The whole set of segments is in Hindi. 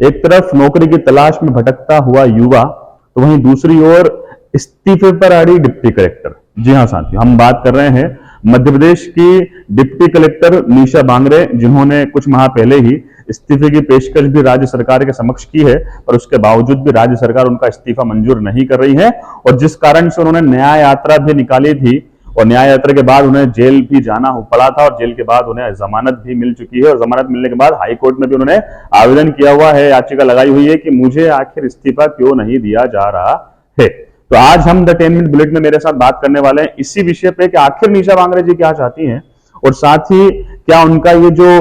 एक तरफ नौकरी की तलाश में भटकता हुआ युवा, तो वहीं दूसरी ओर इस्तीफे पर अड़ी डिप्टी कलेक्टर। जी हाँ साथियों, हम बात कर रहे हैं मध्य प्रदेश की डिप्टी कलेक्टर निशा बांगरे, जिन्होंने कुछ माह पहले ही इस्तीफे की पेशकश भी राज्य सरकार के समक्ष की है, पर उसके बावजूद भी राज्य सरकार उनका इस्तीफा मंजूर नहीं कर रही है। और जिस कारण से उन्होंने न्याय यात्रा भी निकाली थी, और न्याय यात्रा के बाद उन्हें जेल भी जाना पड़ा था, और जेल के बाद उन्हें जमानत भी मिल चुकी है। और जमानत मिलने के बाद हाईकोर्ट में भी उन्होंने आवेदन किया हुआ है, याचिका लगाई हुई है कि मुझे आखिर इस्तीफा क्यों नहीं दिया जा रहा है। तो आज हम द 10 मिनट बुलेटिन में मेरे साथ बात करने वाले हैं इसी विषय पे कि आखिर निशा बांगरे जी क्या चाहती हैं, और साथ ही क्या उनका ये जो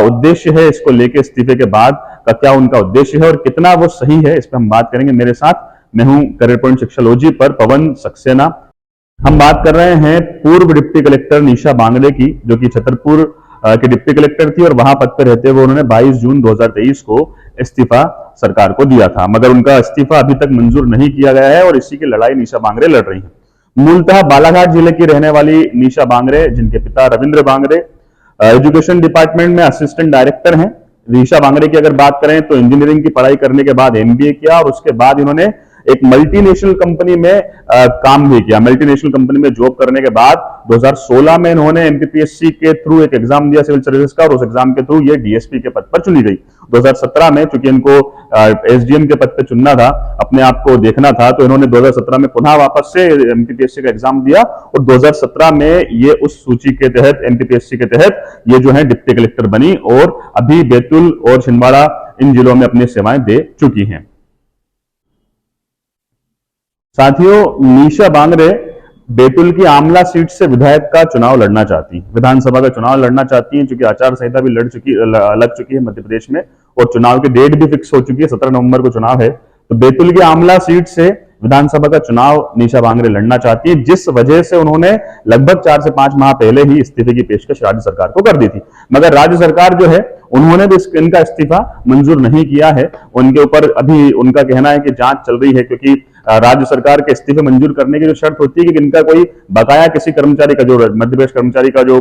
उद्देश्य है इसको लेके इस्तीफे के बाद का क्या उनका उद्देश्य है और कितना वो सही है, इस पर हम बात करेंगे। मेरे साथ मैं हूं करियर पॉइंट शिक्षालॉजी पर पवन सक्सेना। हम बात कर रहे हैं पूर्व डिप्टी कलेक्टर निशा बांगरे की, जो कि छतरपुर की डिप्टी कलेक्टर थी, और वहां पद पर रहते हुए उन्होंने 22 जून 2023 को इस्तीफा सरकार को दिया था, मगर उनका इस्तीफा अभी तक मंजूर नहीं किया गया है, और इसी की लड़ाई निशा बांगरे लड़ रही है। मूलतः बालाघाट जिले की रहने वाली निशा बांगरे, जिनके पिता रविंद्र बांगरे एजुकेशन डिपार्टमेंट में असिस्टेंट डायरेक्टर हैं। निशा बांगरे की अगर बात करें तो इंजीनियरिंग की पढ़ाई करने के बाद एमबीए किया, और उसके बाद इन्होंने एक मल्टीनेशनल कंपनी में काम भी किया। मल्टीनेशनल कंपनी में जॉब करने के बाद 2016 में इन्होंने एमपीपीएससी के थ्रू एक एग्जाम दिया सिविल सर्विसेज का, और उस एग्जाम के थ्रू ये डीएसपी के पद पर चुनी गई। 2017 में चूंकि इनको एसडीएम के पद पर चुनना था, अपने आप को देखना था, तो इन्होंने 2017 में पुनः वापस से एमपीपीएससी का एग्जाम दिया, और 2017 में ये उस सूची के तहत एमपीपीएससी के तहत ये जो है डिप्टी कलेक्टर बनी, और अभी बैतूल और छिंदवाड़ा इन जिलों में अपनी सेवाएं दे चुकी हैं। साथियों, निशा बांगरे बैतूल की आमला सीट से विधायक का चुनाव लड़ना चाहती, विधानसभा का चुनाव लड़ना चाहती हैं, क्योंकि आचार संहिता भी लग चुकी है मध्य प्रदेश में, और चुनाव की डेट भी फिक्स हो चुकी है, 17 नवंबर को चुनाव है। तो बैतूल की आमला सीट से विधानसभा का चुनाव निशा बांगरे लड़ना चाहती है, जिस वजह से उन्होंने लगभग 4 से 5 माह पहले ही इस्तीफे की पेशकश राज्य सरकार को कर दी थी, मगर राज्य सरकार जो है उन्होंने भी इनका इस्तीफा मंजूर नहीं किया है। उनके ऊपर अभी उनका कहना है कि जांच चल रही है, क्योंकि राज्य सरकार के इस्तीफे मंजूर करने की जो शर्त होती है कि इनका कोई बकाया किसी कर्मचारी का, जो मध्य प्रदेश कर्मचारी का जो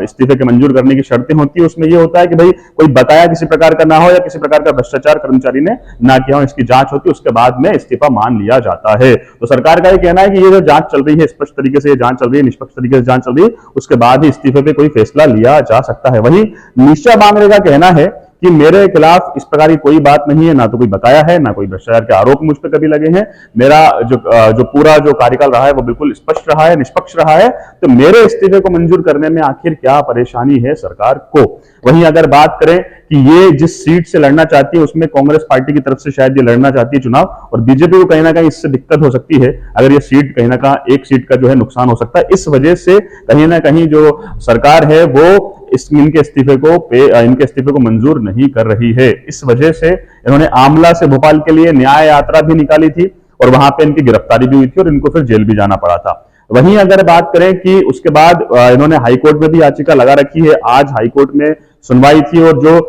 इस्तीफे के मंजूर करने की शर्तें होती है, उसमें यह होता है कि भाई कोई बकाया किसी प्रकार का ना हो, या किसी प्रकार का भ्रष्टाचार कर्मचारी ने ना किया हो, इसकी जांच होती है, उसके बाद में इस्तीफा मान लिया जाता है। तो सरकार का यह कहना है कि ये जो जांच चल रही है, स्पष्ट तरीके से जांच चल रही है, निष्पक्ष तरीके से जांच चल रही है, उसके बाद ही इस्तीफे पे कोई फैसला लिया जा सकता है। वहीं निशा बांगरे का कहना है कि मेरे खिलाफ इस प्रकार की कोई बात नहीं है, ना तो कोई बकाया है, ना कोई भ्रष्टाचार के आरोप मुझ पर कभी लगे हैं। मेरा जो पूरा जो कार्यकाल रहा है वो बिल्कुल स्पष्ट रहा है, निष्पक्ष रहा है, तो मेरे इस्तीफे को मंजूर करने में आखिर क्या परेशानी है सरकार को। वहीं अगर बात करें कि ये जिस सीट से लड़ना चाहती है उसमें कांग्रेस पार्टी की तरफ से शायद ये लड़ना चाहती है चुनाव, और बीजेपी को कहीं ना कहीं इससे दिक्कत हो सकती है, अगर ये सीट कहीं ना कहीं एक सीट का जो है नुकसान हो सकता है। इस वजह से कहीं ना कहीं जो सरकार है वो इनके इस्तीफे को मंजूर नहीं कर रही है। इस वजह से इन्होंने आमला से भोपाल के लिए न्याय यात्रा भी निकाली थी, और वहां पे इनकी गिरफ्तारी भी हुई थी, और इनको फिर जेल भी जाना पड़ा था। वहीं अगर बात करें कि उसके बाद इन्होंने हाईकोर्ट में भी याचिका लगा रखी है। आज हाईकोर्ट में सुनवाई थी, और जो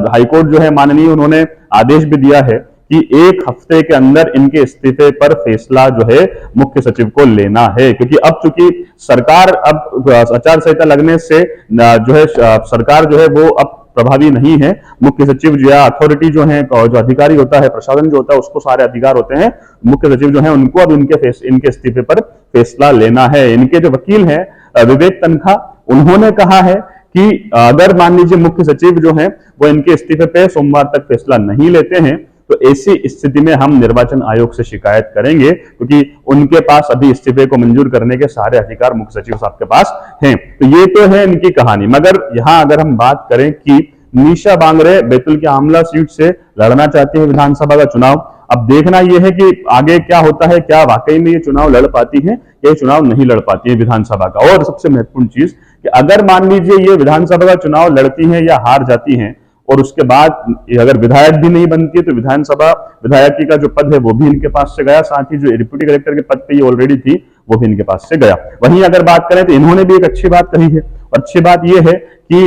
हाईकोर्ट जो है माननीय, उन्होंने आदेश भी दिया है कि 1 हफ्ते के अंदर इनके इस्तीफे पर फैसला जो है मुख्य सचिव को लेना है, क्योंकि अब चूंकि सरकार अब आचार संहिता लगने से जो है सरकार जो है वो अब प्रभावी नहीं है। मुख्य सचिव जो है अथॉरिटी जो है, जो अधिकारी होता है, प्रशासन जो होता है, उसको सारे अधिकार होते हैं। मुख्य सचिव जो है उनको अब इनके इस्तीफे पर फैसला लेना है। इनके जो वकील हैं विवेक तनखा, उन्होंने कहा है कि अगर मान लीजिए मुख्य सचिव जो है वो इनके इस्तीफे पे सोमवार तक फैसला नहीं लेते हैं, तो ऐसी स्थिति में हम निर्वाचन आयोग से शिकायत करेंगे, क्योंकि उनके पास अभी इस्तीफे को मंजूर करने के सारे अधिकार मुख्य सचिव साहब के पास हैं। तो ये तो है इनकी कहानी। मगर यहां अगर हम बात करें कि निशा बांगरे बैतूल की आमला सीट से लड़ना चाहती है विधानसभा का चुनाव, अब देखना यह है कि आगे क्या होता है, क्या वाकई में ये चुनाव लड़ पाती है या चुनाव नहीं लड़ पाती है विधानसभा का। और सबसे महत्वपूर्ण चीज कि अगर मान लीजिए ये विधानसभा का चुनाव लड़ती है या हार जाती है, और उसके बाद अगर विधायक भी नहीं बनती, तो विधानसभा विधायकी का जो पद है वो भी इनके पास से गया, साथ ही जो डिप्टी कलेक्टर के पद पे ये ऑलरेडी थी वो भी इनके पास से गया। वहीं अगर बात करें तो इन्होंने भी एक अच्छी बात कही है, और अच्छी बात यह है कि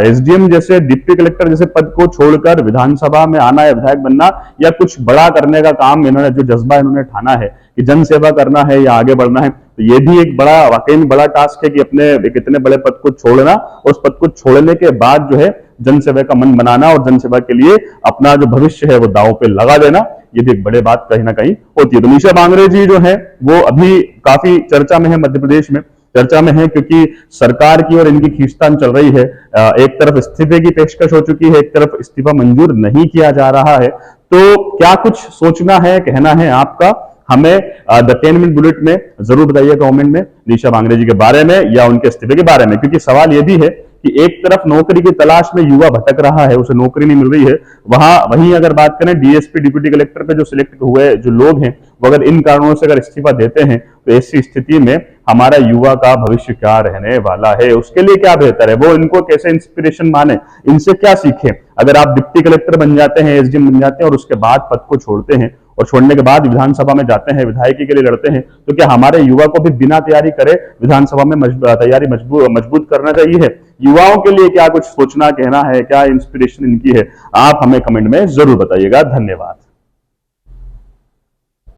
एसडीएम जैसे डिप्टी कलेक्टर जैसे पद को छोड़कर विधानसभा में आना या विधायक बनना या कुछ बड़ा करने का काम, इन्होंने जो जज्बा इन्होंने ठाना है कि जन सेवा करना है या आगे बढ़ना है, तो ये भी एक बड़ा वाकई में बड़ा टास्क है कि अपने एक इतने बड़े पद को छोड़ना, और उस पद को छोड़ने के बाद जो है जनसेवा का मन बनाना और जनसेवा के लिए अपना जो भविष्य है वो दांव पे लगा देना, ये भी एक बड़े बात कहीं ना कहीं होती है। तो मीशा बांगरे जी जो है वो अभी काफी चर्चा में है, मध्य प्रदेश में चर्चा में है, क्योंकि सरकार की और इनकी खींचतान चल रही है। एक तरफ इस्तीफे की पेशकश हो चुकी है, एक तरफ इस्तीफा मंजूर नहीं किया जा रहा है। तो क्या कुछ सोचना है, कहना है आपका, हमें द 10 मिनट बुलेट में जरूर बताइएगा कमेंट में, मीशा बांगरे जी के बारे में या उनके इस्तीफे के बारे में। क्योंकि सवाल यह भी है कि एक तरफ नौकरी की तलाश में युवा भटक रहा है, उसे नौकरी नहीं मिल रही है, वहीं अगर बात करें डीएसपी डिप्टी कलेक्टर पे जो सिलेक्ट हुए जो लोग हैं, वो अगर इन कारणों से अगर इस्तीफा देते हैं, तो ऐसी स्थिति में हमारा युवा का भविष्य क्या रहने वाला है, उसके लिए क्या बेहतर है, वो इनको कैसे इंस्पिरेशन माने, इनसे क्या सीखें। अगर आप डिप्टी कलेक्टर बन जाते हैं, एसडीएम बन जाते हैं और उसके बाद पद को छोड़ते हैं और छोड़ने के बाद विधानसभा में जाते हैं, विधायकी के लिए लड़ते हैं, तो क्या हमारे युवा को भी बिना तैयारी करे विधानसभा में तैयारी मजबूत करना चाहिए? युवाओं के लिए क्या कुछ सोचना, कहना है, क्या इंस्पिरेशन इनकी है, आप हमें कमेंट में जरूर बताइएगा। धन्यवाद।